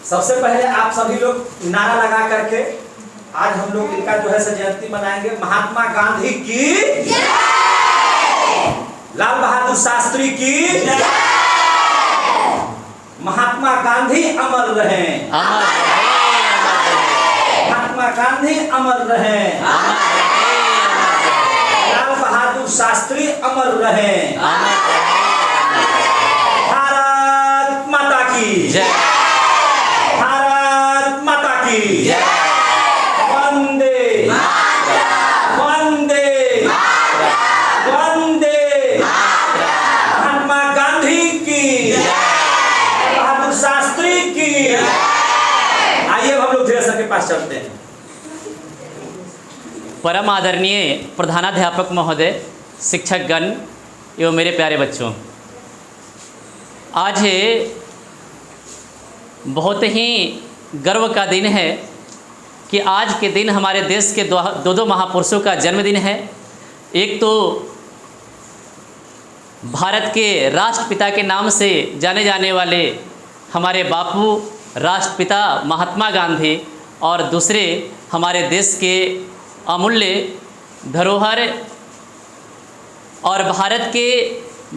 सबसे पहले आप सभी लोग नारा लगा करके आज हम लोग इनका जो है जयंती मनाएंगे। महात्मा गांधी की जय, लाल बहादुर शास्त्री की जय, महात्मा गांधी अमर रहे, अमर रहे, महात्मा गांधी अमर रहे, लाल बहादुर शास्त्री अमर रहे। भारत माता की जय, भारत माता की जय, वंदे वंदे वंदे महात्मा गांधी की बहादुर शास्त्री की। आइए हम लोग धीरे सर के पास चलते हैं। परम आदरणीय प्रधानाध्यापक महोदय, शिक्षकगण एवं मेरे प्यारे बच्चों, आज बहुत ही गर्व का दिन है कि आज के दिन हमारे देश के दो महापुरुषों का जन्मदिन है। एक तो भारत के राष्ट्रपिता के नाम से जाने जाने वाले हमारे बापू राष्ट्रपिता महात्मा गांधी, और दूसरे हमारे देश के अमूल्य धरोहर और भारत के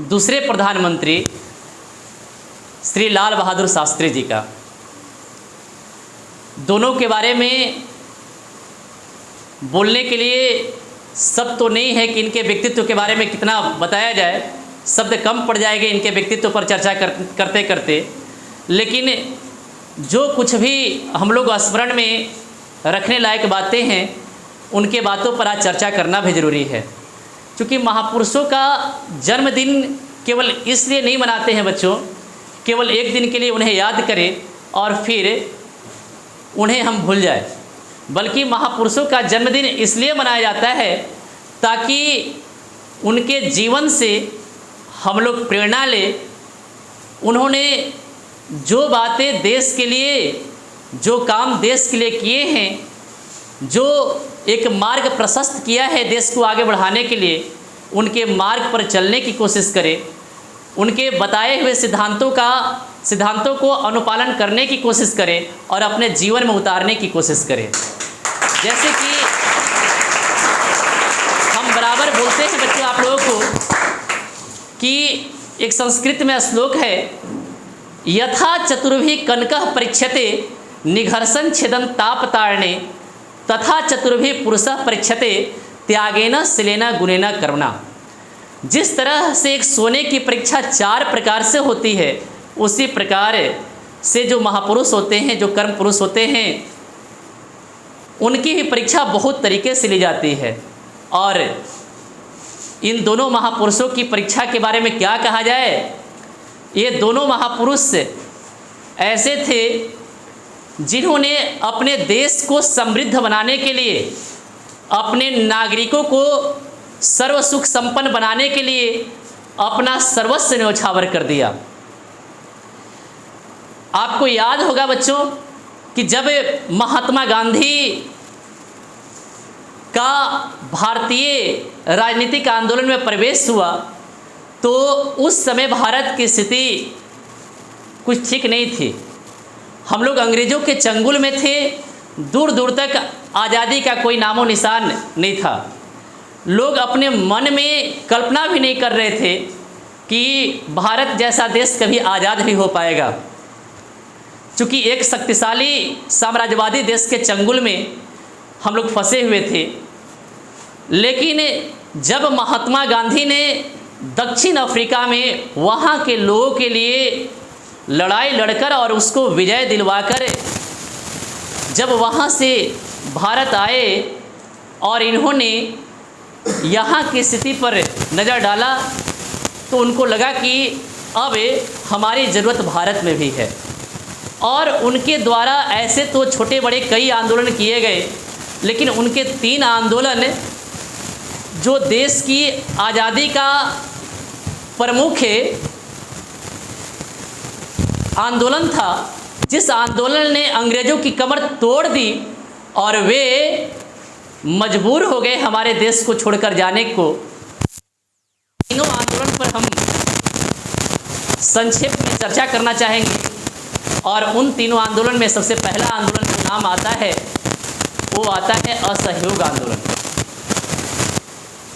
दूसरे प्रधानमंत्री श्री लाल बहादुर शास्त्री जी का। दोनों के बारे में बोलने के लिए शब्द तो नहीं है कि इनके व्यक्तित्व के बारे में कितना बताया जाए, शब्द कम पड़ जाएंगे इनके व्यक्तित्व पर चर्चा करते करते। लेकिन जो कुछ भी हम लोग स्मरण में रखने लायक बातें हैं, उनके बातों पर आज चर्चा करना भी ज़रूरी है। क्योंकि महापुरुषों का जन्मदिन केवल इसलिए नहीं मनाते हैं बच्चों, केवल एक दिन के लिए उन्हें याद करें और फिर उन्हें हम भूल जाए, बल्कि महापुरुषों का जन्मदिन इसलिए मनाया जाता है ताकि उनके जीवन से हम लोग प्रेरणा लें। उन्होंने जो बातें देश के लिए, जो काम देश के लिए किए हैं, जो एक मार्ग प्रशस्त किया है देश को आगे बढ़ाने के लिए, उनके मार्ग पर चलने की कोशिश करें, उनके बताए हुए सिद्धांतों को अनुपालन करने की कोशिश करें और अपने जीवन में उतारने की कोशिश करें। जैसे कि हम बराबर बोलते हैं बच्चों आप लोगों को कि एक संस्कृत में श्लोक है, यथा चतुर्भिः कनकः परीक्षते निघर्षन् छेदन् तापतारणे तथा चतुर्भिः पुरुषः परीक्षते त्यागेन शीलेन गुणेन कर्मणा। जिस तरह से एक सोने की परीक्षा 4 प्रकार से होती है, उसी प्रकार से जो महापुरुष होते हैं, जो कर्म पुरुष होते हैं, उनकी भी परीक्षा बहुत तरीके से ली जाती है। और इन दोनों महापुरुषों की परीक्षा के बारे में क्या कहा जाए, ये दोनों महापुरुष ऐसे थे जिन्होंने अपने देश को समृद्ध बनाने के लिए, अपने नागरिकों को सर्व सुख संपन्न बनाने के लिए अपना सर्वस्व न्यौछावर कर दिया। आपको याद होगा बच्चों कि जब महात्मा गांधी का भारतीय राजनीतिक आंदोलन में प्रवेश हुआ, तो उस समय भारत की स्थिति कुछ ठीक नहीं थी। हम लोग अंग्रेज़ों के चंगुल में थे, दूर दूर तक आज़ादी का कोई नामो निशान नहीं था। लोग अपने मन में कल्पना भी नहीं कर रहे थे कि भारत जैसा देश कभी आज़ाद भी हो पाएगा, क्योंकि एक शक्तिशाली साम्राज्यवादी देश के चंगुल में हम लोग फंसे हुए थे। लेकिन जब महात्मा गांधी ने दक्षिण अफ्रीका में वहाँ के लोगों के लिए लड़ाई लड़कर और उसको विजय दिलवाकर जब वहाँ से भारत आए और इन्होंने यहाँ की स्थिति पर नज़र डाला, तो उनको लगा कि अब हमारी ज़रूरत भारत में भी है। और उनके द्वारा ऐसे तो छोटे बड़े कई आंदोलन किए गए, लेकिन उनके 3 आंदोलन जो देश की आज़ादी का प्रमुख आंदोलन था, जिस आंदोलन ने अंग्रेज़ों की कमर तोड़ दी और वे मजबूर हो गए हमारे देश को छोड़कर जाने को। तीनों आंदोलन पर हम संक्षेप में चर्चा करना चाहेंगे। और उन तीनों आंदोलन में सबसे पहला आंदोलन जो नाम आता है वो आता है असहयोग आंदोलन,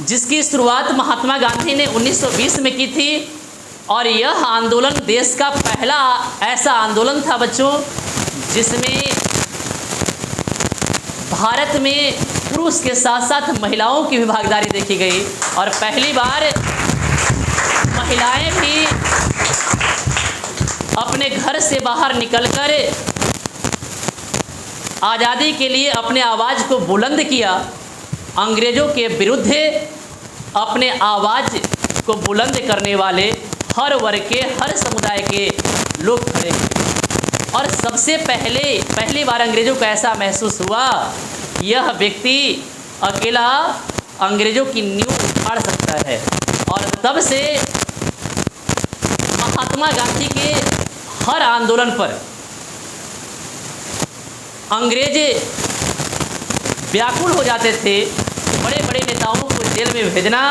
जिसकी शुरुआत महात्मा गांधी ने 1920 में की थी। और यह आंदोलन देश का पहला ऐसा आंदोलन था बच्चों जिसमें भारत में पुरुष के साथ साथ महिलाओं की भी भागीदारी देखी गई और पहली बार महिलाएं भी अपने घर से बाहर निकलकर आज़ादी के लिए अपने आवाज़ को बुलंद किया। अंग्रेज़ों के विरुद्ध अपने आवाज़ को बुलंद करने वाले हर वर्ग के, हर समुदाय के लोग खड़े हैं। और सबसे पहली बार अंग्रेज़ों को ऐसा महसूस हुआ यह व्यक्ति अकेला अंग्रेज़ों की नींव उखाड़ सकता है। और तब से महात्मा गांधी के हर आंदोलन पर अंग्रेज व्याकुल हो जाते थे। बड़े बड़े नेताओं को जेल में भेजना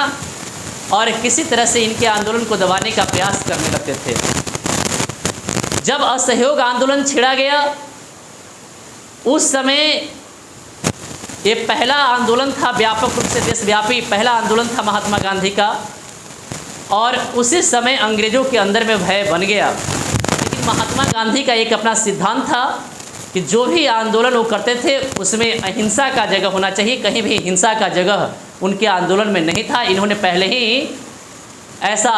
और किसी तरह से इनके आंदोलन को दबाने का प्रयास करने लगते थे। जब असहयोग आंदोलन छिड़ा गया उस समय ये पहला आंदोलन था, व्यापक रूप से देशव्यापी पहला आंदोलन था महात्मा गांधी का। और उसी समय अंग्रेज़ों के अंदर में भय बन गया। लेकिन महात्मा गांधी का एक अपना सिद्धांत था कि जो भी आंदोलन वो करते थे उसमें अहिंसा का जगह होना चाहिए, कहीं भी हिंसा का जगह उनके आंदोलन में नहीं था। इन्होंने पहले ही ऐसा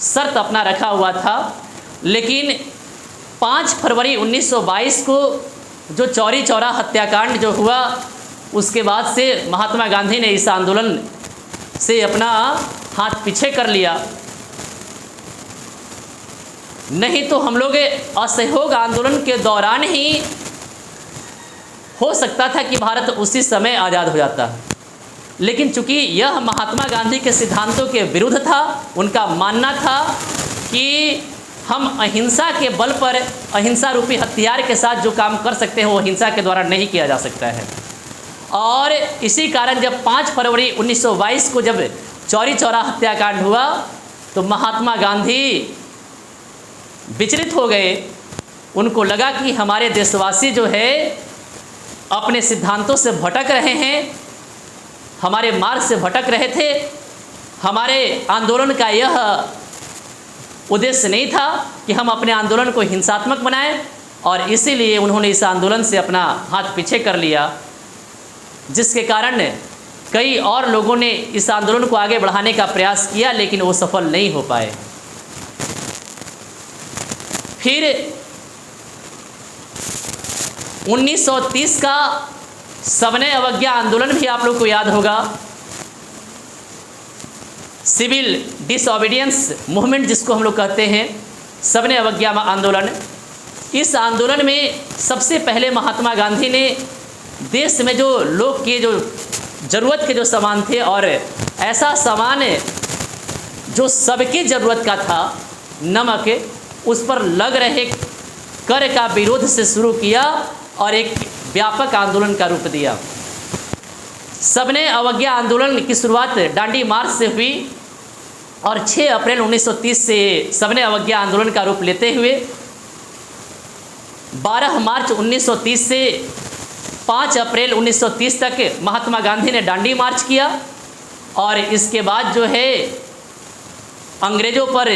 शर्त अपना रखा हुआ था। लेकिन 5 फरवरी 1922 को जो चौरी चौरा हत्याकांड जो हुआ उसके बाद से महात्मा गांधी ने इस आंदोलन से अपना हाथ पीछे कर लिया। नहीं तो हम लोग असहयोग आंदोलन के दौरान ही हो सकता था कि भारत उसी समय आज़ाद हो जाता। लेकिन चूंकि यह महात्मा गांधी के सिद्धांतों के विरुद्ध था, उनका मानना था कि हम अहिंसा के बल पर, अहिंसा रूपी हथियार के साथ जो काम कर सकते हैं वो हिंसा के द्वारा नहीं किया जा सकता है। और इसी कारण जब 5 फरवरी 1922 को जब चौरी चौरा हत्याकांड हुआ तो महात्मा गांधी विचलित हो गए। उनको लगा कि हमारे देशवासी जो है अपने सिद्धांतों से भटक रहे हैं, हमारे मार्ग से भटक रहे थे। हमारे आंदोलन का यह उद्देश्य नहीं था कि हम अपने आंदोलन को हिंसात्मक बनाएं, और इसीलिए उन्होंने इस आंदोलन से अपना हाथ पीछे कर लिया, जिसके कारण कई और लोगों ने इस आंदोलन को आगे बढ़ाने का प्रयास किया लेकिन वो सफल नहीं हो पाए। फिर 1930 का सविनय अवज्ञा आंदोलन भी आप लोग को याद होगा, सिविल डिसओबीडियंस मूवमेंट जिसको हम लोग कहते हैं, सविनय अवज्ञा आंदोलन। इस आंदोलन में सबसे पहले महात्मा गांधी ने देश में जो लोग के जो ज़रूरत के जो सामान थे और ऐसा सामान जो सबकी ज़रूरत का था, नमक, उस पर लग रहे कर का विरोध से शुरू किया और एक व्यापक आंदोलन का रूप दिया। सविनय अवज्ञा आंदोलन की शुरुआत डांडी मार्च से हुई और 6 अप्रैल 1930 से सविनय अवज्ञा आंदोलन का रूप लेते हुए 12 मार्च 1930 से 5 अप्रैल 1930 तक महात्मा गांधी ने डांडी मार्च किया। और इसके बाद जो है अंग्रेज़ों पर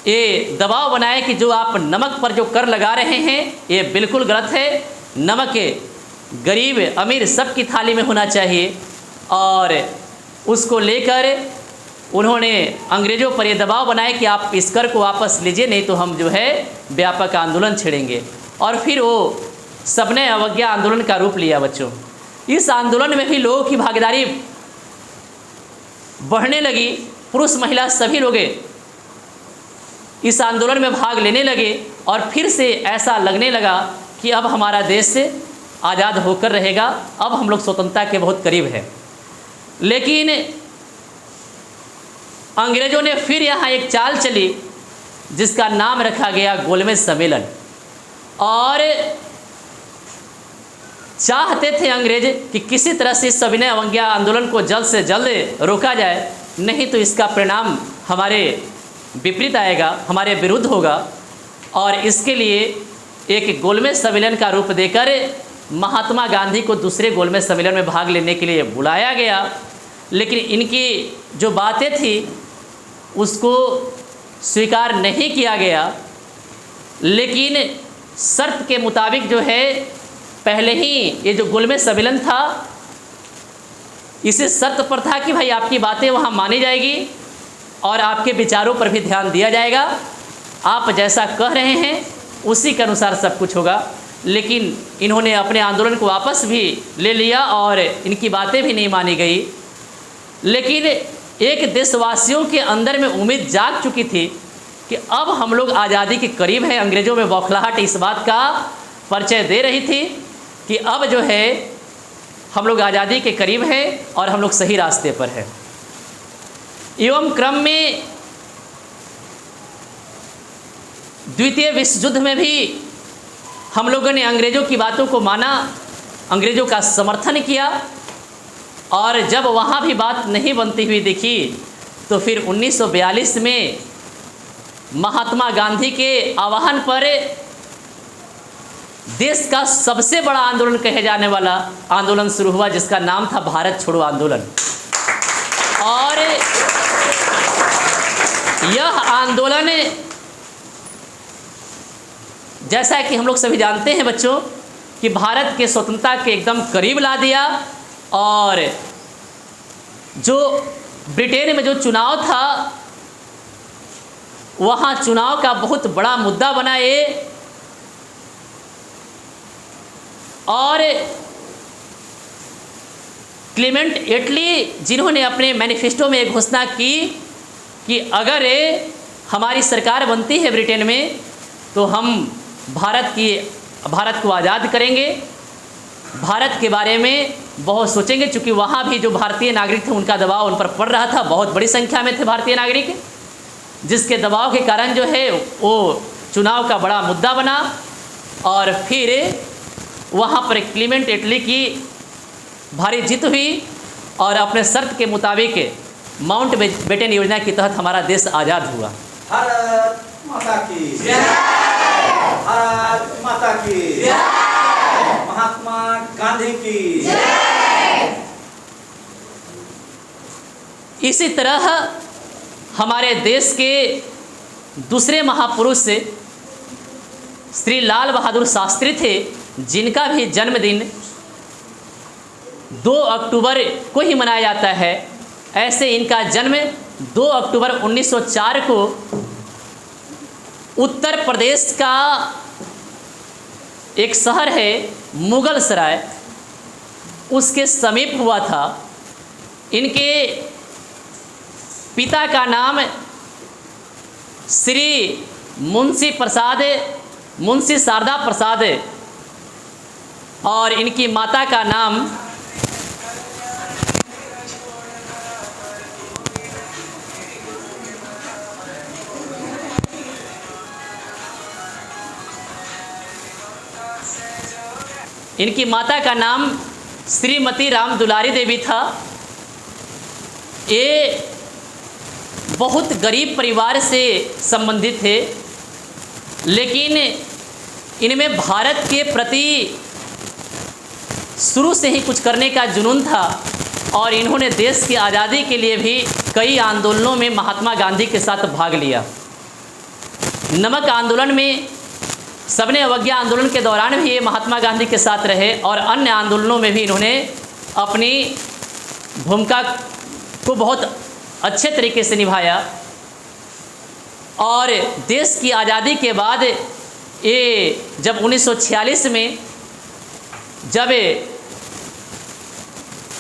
ये दबाव बनाया कि जो आप नमक पर जो कर लगा रहे हैं ये बिल्कुल गलत है, नमक गरीब अमीर सबकी थाली में होना चाहिए। और उसको लेकर उन्होंने अंग्रेज़ों पर ये दबाव बनाया कि आप इस कर को वापस लीजिए, नहीं तो हम जो है व्यापक आंदोलन छेड़ेंगे। और फिर वो सविनय अवज्ञा आंदोलन का रूप लिया। बच्चों, इस आंदोलन में भी लोगों की भागीदारी बढ़ने लगी। पुरुष महिला सभी लोग इस आंदोलन में भाग लेने लगे और फिर से ऐसा लगने लगा कि अब हमारा देश आज़ाद होकर रहेगा, अब हम लोग स्वतंत्रता के बहुत करीब हैं। लेकिन अंग्रेज़ों ने फिर यहाँ एक चाल चली जिसका नाम रखा गया गोलमेज सम्मेलन। और चाहते थे अंग्रेज कि किसी तरह से सविनय अवज्ञा आंदोलन को जल्द से जल्द रोका जाए, नहीं तो इसका परिणाम हमारे विपरीत आएगा, हमारे विरुद्ध होगा। और इसके लिए एक गोलमेज सम्मेलन का रूप देकर महात्मा गांधी को दूसरे गोलमेज सम्मेलन में भाग लेने के लिए बुलाया गया। लेकिन इनकी जो बातें थी उसको स्वीकार नहीं किया गया। लेकिन शर्त के मुताबिक जो है पहले ही ये जो गोलमेज सम्मेलन था इसी शर्त पर था कि भाई आपकी बातें वहाँ मानी जाएगी और आपके विचारों पर भी ध्यान दिया जाएगा। आप जैसा कह रहे हैं उसी के अनुसार सब कुछ होगा। लेकिन इन्होंने अपने आंदोलन को वापस भी ले लिया और इनकी बातें भी नहीं मानी गई। लेकिन एक देशवासियों के अंदर में उम्मीद जाग चुकी थी कि अब हम लोग आज़ादी के करीब हैं। अंग्रेज़ों में बौखलाहट इस बात का परिचय दे रही थी कि अब जो है हम लोग आज़ादी के करीब हैं और हम लोग सही रास्ते पर हैं। एवं क्रम में द्वितीय विश्व युद्ध में भी हम लोगों ने अंग्रेज़ों की बातों को माना, अंग्रेज़ों का समर्थन किया। और जब वहाँ भी बात नहीं बनती हुई दिखी तो फिर 1942 में महात्मा गांधी के आह्वान पर देश का सबसे बड़ा आंदोलन कहे जाने वाला आंदोलन शुरू हुआ, जिसका नाम था भारत छोड़ो आंदोलन। और यह आंदोलन जैसा कि हम लोग सभी जानते हैं बच्चों कि भारत के स्वतंत्रता के एकदम करीब ला दिया। और जो ब्रिटेन में जो चुनाव था वहाँ चुनाव का बहुत बड़ा मुद्दा बना ये। और क्लेमेंट एटली जिन्होंने अपने मैनिफेस्टो में एक घोषणा की कि अगर हमारी सरकार बनती है ब्रिटेन में तो हम भारत को आज़ाद करेंगे, भारत के बारे में बहुत सोचेंगे। चूँकि वहाँ भी जो भारतीय नागरिक थे उनका दबाव उन पर पड़ रहा था, बहुत बड़ी संख्या में थे भारतीय नागरिक, जिसके दबाव के कारण जो है वो चुनाव का बड़ा मुद्दा बना। और फिर वहाँ पर क्लेमेंट एटली की भारी जीत हुई और अपने शर्त के मुताबिक माउंट बेटन योजना के तहत हमारा देश आज़ाद हुआ। भारत माता की जय, भारत माता की जय, महात्मा गांधी की जय। इसी तरह हमारे देश के दूसरे महापुरुष श्री लाल बहादुर शास्त्री थे, जिनका भी जन्मदिन 2 अक्टूबर को ही मनाया जाता है। ऐसे इनका जन्म 2 अक्टूबर 1904 को उत्तर प्रदेश का एक शहर है मुगल सराय, उसके समीप हुआ था। इनके पिता का नाम श्री मुंशी शारदा प्रसाद और इनकी माता का नाम श्रीमती राम दुलारी देवी था। ये बहुत गरीब परिवार से संबंधित थे, लेकिन इनमें भारत के प्रति शुरू से ही कुछ करने का जुनून था और इन्होंने देश की आज़ादी के लिए भी कई आंदोलनों में महात्मा गांधी के साथ भाग लिया। नमक आंदोलन में, सबने अवज्ञा आंदोलन के दौरान भी ये महात्मा गांधी के साथ रहे और अन्य आंदोलनों में भी इन्होंने अपनी भूमिका को बहुत अच्छे तरीके से निभाया। और देश की आज़ादी के बाद ये जब 1946 में जब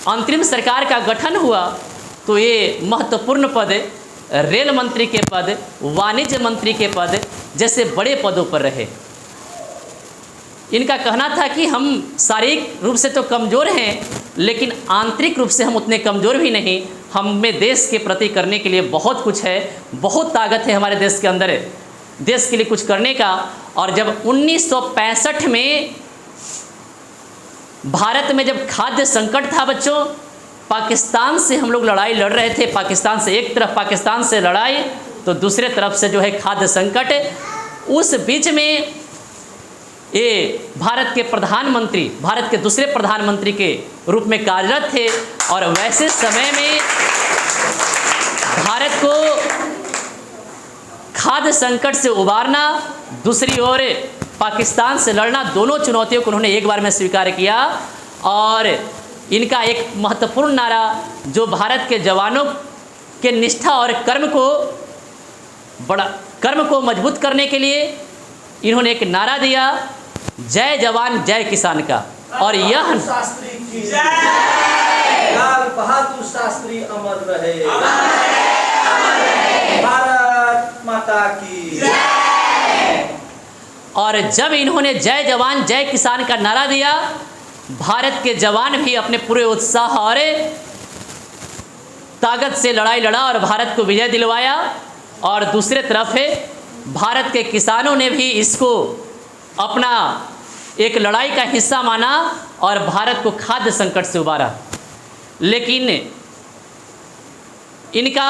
अंतरिम सरकार का गठन हुआ तो ये महत्वपूर्ण पद, रेल मंत्री के पद, वाणिज्य मंत्री के पद जैसे बड़े पदों पर रहे। इनका कहना था कि हम शारीरिक रूप से तो कमज़ोर हैं, लेकिन आंतरिक रूप से हम उतने कमज़ोर भी नहीं। हम में देश के प्रति करने के लिए बहुत कुछ है, बहुत ताकत है हमारे देश के अंदर देश के लिए कुछ करने का। और जब 1965 में भारत में जब खाद्य संकट था बच्चों, पाकिस्तान से हम लोग लड़ाई लड़ रहे थे। पाकिस्तान से एक तरफ पाकिस्तान से लड़ाई तो दूसरे तरफ से जो है खाद्य संकट। उस बीच में ये भारत के प्रधानमंत्री, भारत के दूसरे प्रधानमंत्री के रूप में कार्यरत थे। और वैसे समय में भारत को खाद्य संकट से उबारना, दूसरी ओर पाकिस्तान से लड़ना, दोनों चुनौतियों को उन्होंने एक बार में स्वीकार किया। और इनका एक महत्वपूर्ण नारा जो भारत के जवानों के निष्ठा और कर्म को मजबूत करने के लिए इन्होंने एक नारा दिया, जय जवान जय किसान का। और यह शास्त्री की जय, लाल बहादुर शास्त्री अमर रहे, भारत माता की जय। और जब इन्होंने जय जवान जय किसान का नारा दिया, भारत के जवान भी अपने पूरे उत्साह और ताकत से लड़ाई लड़ा और भारत को विजय दिलवाया। और दूसरे तरफ है भारत के किसानों ने भी इसको अपना एक लड़ाई का हिस्सा माना और भारत को खाद्य संकट से उबारा। लेकिन इनका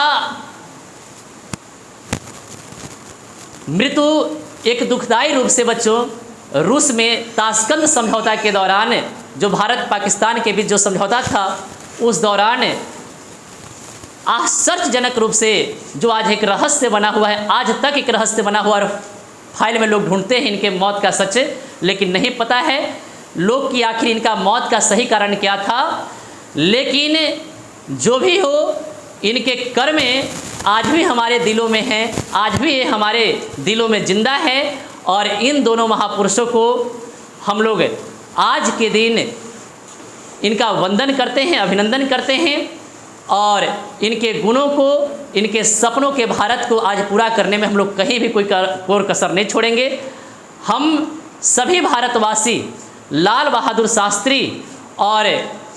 मृत्यु एक दुखदाई रूप से बच्चों रूस में ताशकंद समझौता के दौरान, जो भारत पाकिस्तान के बीच जो समझौता था, उस दौरान आश्चर्यजनक रूप से, जो आज एक रहस्य बना हुआ है, आज तक एक रहस्य बना हुआ, और फाइल में लोग ढूंढते हैं इनके मौत का सच, लेकिन नहीं पता है लोग कि आखिर इनका मौत का सही कारण क्या था। लेकिन जो भी हो, इनके कर्म आज भी हमारे दिलों में हैं, आज भी ये हमारे दिलों में जिंदा है। और इन दोनों महापुरुषों को हम लोग आज के दिन इनका वंदन करते हैं, अभिनंदन करते हैं, और इनके गुणों को, इनके सपनों के भारत को आज पूरा करने में हम लोग कहीं भी कोई कोर कसर नहीं छोड़ेंगे। हम सभी भारतवासी लाल बहादुर शास्त्री और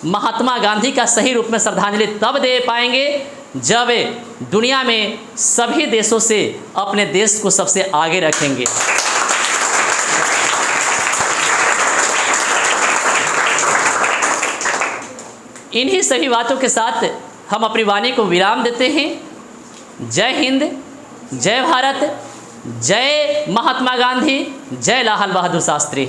महात्मा गांधी का सही रूप में श्रद्धांजलि तब दे पाएंगे जब दुनिया में सभी देशों से अपने देश को सबसे आगे रखेंगे। इन्हीं सभी बातों के साथ हम अपनी वाणी को विराम देते हैं। जय हिंद, जय भारत, जय महात्मा गांधी, जय लाल बहादुर शास्त्री।